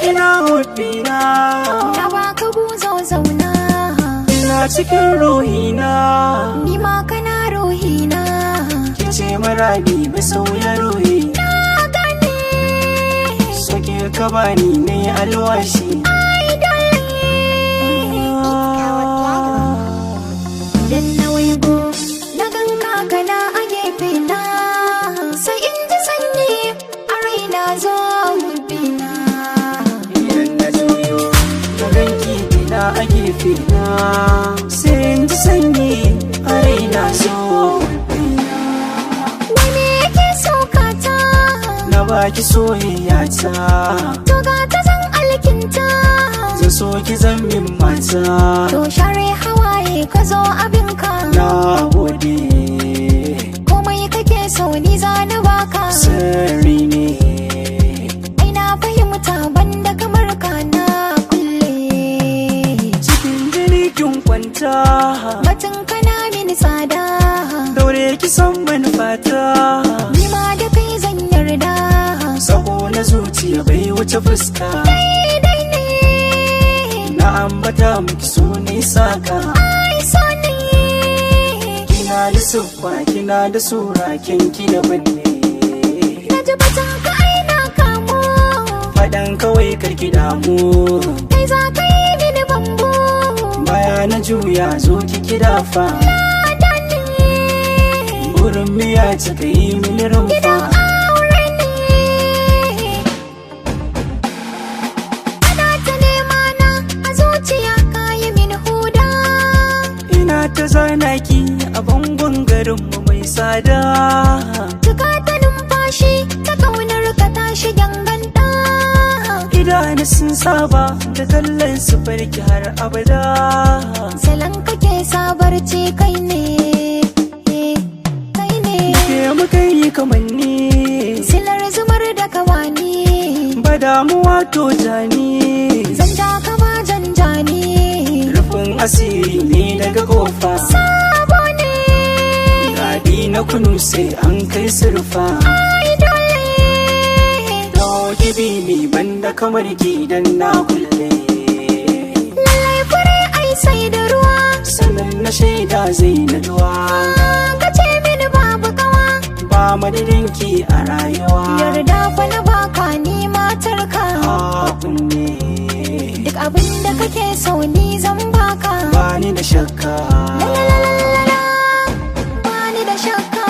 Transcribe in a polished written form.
ina hudina na baka buzo zauna ina cikin ruhina ni ma kana ruhina kice maradi masauya ruhi na gane sake ka bani ne alwashi ai dole dan na waigo na ganka kana a gefe na sai in ji sanyi a raina zo hudina idan na juyo na ganki ina a gefe na sai in ji sanyi a raina so wani yake sokata na baki soyayya ta to ga ta zan alkinta zan so ki zan min mata to share hawaye ka zo abinka na gode komai kake so ni za na baka sirri ne ai na fahimta banda kamar ka na kulle cikin jini kin kwanta batun kana mini tsada daure ki san manufata ni ma da kai zan yarda sako na zuciya bai wuce fuska daidai ne na ambata miki so ne saka ai so ne kina da siffa kina da sura kinki da binne na ji batun ka ai na kamo faɗan kawai karki damu kai za ka yi mini bambo baya na juya zo kiki dafa na ne burin miya cika yi mini rumfa gidan aure ne ana ta nema na a zuciya ka yi min huda ina ta zanaki a bangon garinmu mai tsada tuka ta numfashi ta kaunar ka tashi ganganta idanu sun saba da kallon su farki har abada salon kake sabarci kai ne ke muka yi kamanni silar zumar da kawani ba damuwa to jani zan ja ka ba janjani rufin asiri ne daga kofa sabo ne gadi na kunu sai an kai surfa ai dole kibi ne banda kamar gidan na kulle lallai fure ai sai da ruwa sannan na shaida zai na duwa ka ce mini babu kawa ba madadinki a rayuwa yarda fa na baka ni matarka kunne duk abin da kake so ni zan baka bani da shakka bani da shakka